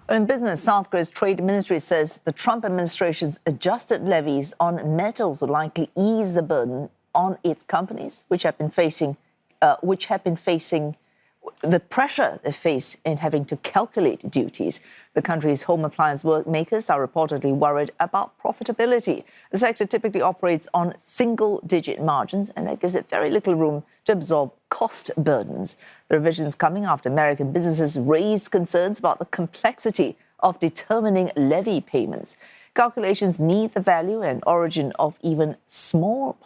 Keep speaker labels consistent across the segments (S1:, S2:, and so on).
S1: In business, South Korea's trade ministry says the Trump administration's adjusted levies on metals will likely ease the burden on its companies, which have been facing the pressure they face in having to calculate duties. The country's home appliance makers are reportedly worried about profitability. The sector typically operates on single-digit margins, and that gives it very little room to absorb cost burdens. The revisions coming after American businesses raised concerns about the complexity of determining levy payments. Calculations need the value and origin of even small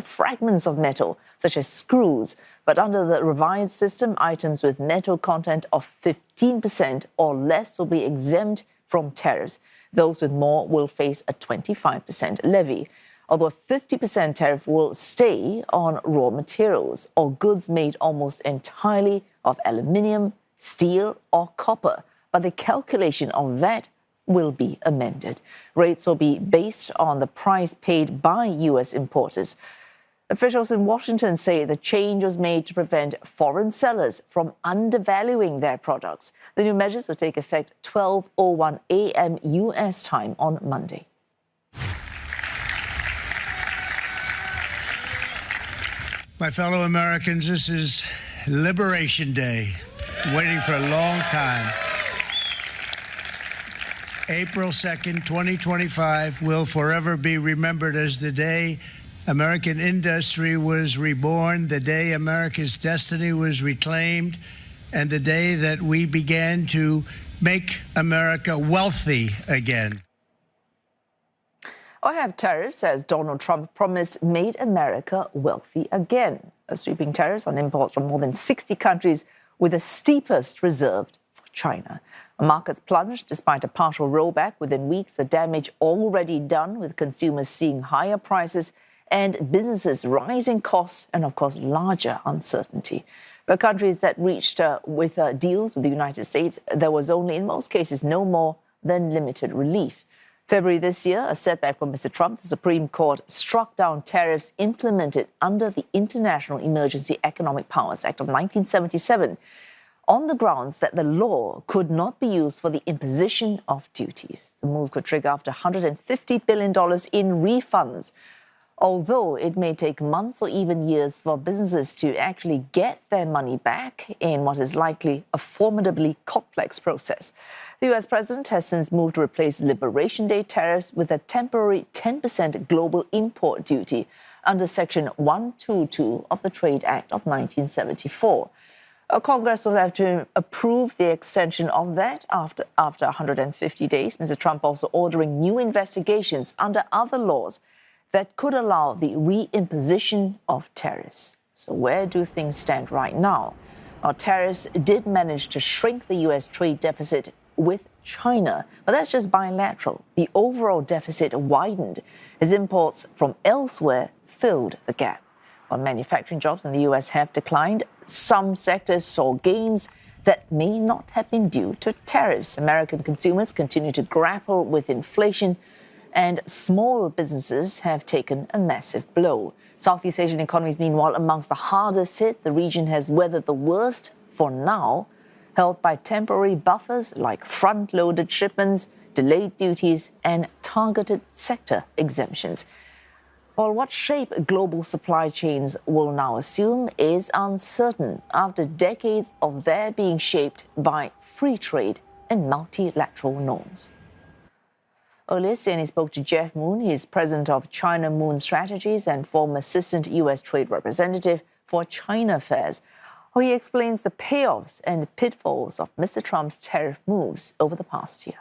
S1: fragments of metal, such as screws. But under the revised system, items with metal content of 15% or less will be exempt from tariffs. Those with more will face a 25% levy, although a 50% tariff will stay on raw materials or goods made almost entirely of aluminium, steel, or copper. But the calculation of that will be amended. Rates will be based on the price paid by U.S. importers. Officials in Washington say the change was made to prevent foreign sellers from undervaluing their products. The new measures will take effect 12:01 a.m. U.S. time on Monday.
S2: My fellow Americans, this is Liberation Day, waiting for a long time. April 2nd, 2025 will forever be remembered as the day American industry was reborn, the day America's destiny was reclaimed, and the day that we began to make America wealthy again.
S1: I have tariffs, as Donald Trump promised, made America wealthy again. A sweeping tariffs on imports from more than 60 countries, with the steepest reserved for China. Markets plunged despite a partial rollback within weeks, the damage already done with consumers seeing higher prices and businesses rising costs and, of course, larger uncertainty. For countries that reached with deals with the United States, there was only, in most cases, no more than limited relief. February this year, a setback for Mr. Trump, the Supreme Court struck down tariffs implemented under the International Emergency Economic Powers Act of 1977. On the grounds that the law could not be used for the imposition of duties. The move could trigger up to $150 billion in refunds, although it may take months or even years for businesses to actually get their money back in what is likely a formidably complex process. The U.S. president has since moved to replace Liberation Day tariffs with a temporary 10% global import duty under Section 122 of the Trade Act of 1974. Congress will have to approve the extension of that after 150 days. Mr. Trump also ordering new investigations under other laws that could allow the reimposition of tariffs. So where do things stand right now? Our tariffs did manage to shrink the U.S. trade deficit with China, but that's just bilateral. The overall deficit widened as imports from elsewhere filled the gap. While manufacturing jobs in the U.S. have declined, some sectors saw gains that may not have been due to tariffs. American consumers continue to grapple with inflation, and small businesses have taken a massive blow. Southeast Asian economies, meanwhile, amongst the hardest hit. The region has weathered the worst for now, helped by temporary buffers like front-loaded shipments, delayed duties, and targeted sector exemptions. Well, what shape global supply chains will now assume is uncertain after decades of their being shaped by free trade and multilateral norms. Earlier, CNA spoke to Jeff Moon. He is president of China Moon Strategies and former assistant U.S. trade representative for China Affairs. He explains the payoffs and pitfalls of Mr. Trump's tariff moves over the past year.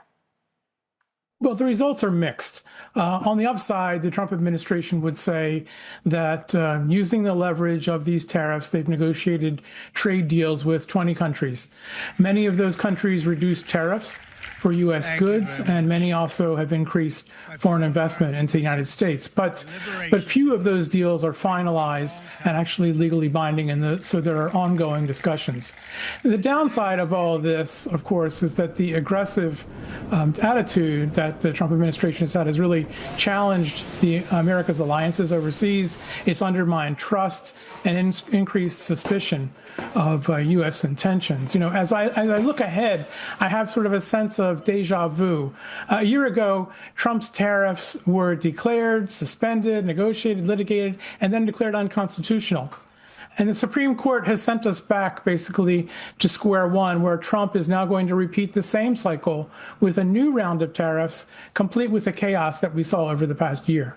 S3: Well, the results are mixed. On the upside, the Trump administration would say that using the leverage of these tariffs, they've negotiated trade deals with 20 countries. Many of those countries reduced tariffs. for U.S. goods, and many also have increased foreign investment into the United States. But few of those deals are finalized and actually legally binding, so there are ongoing discussions. The downside of all of this, of course, is that the aggressive attitude that the Trump administration has had has really challenged America's alliances overseas. It's undermined trust and increased suspicion of U.S. intentions. You know, as I look ahead, I have sort of a sense of deja vu. A year ago, Trump's tariffs were declared, suspended, negotiated, litigated, and then declared unconstitutional. And the Supreme Court has sent us back basically to square one, where Trump is now going to repeat the same cycle with a new round of tariffs, complete with the chaos that we saw over the past year.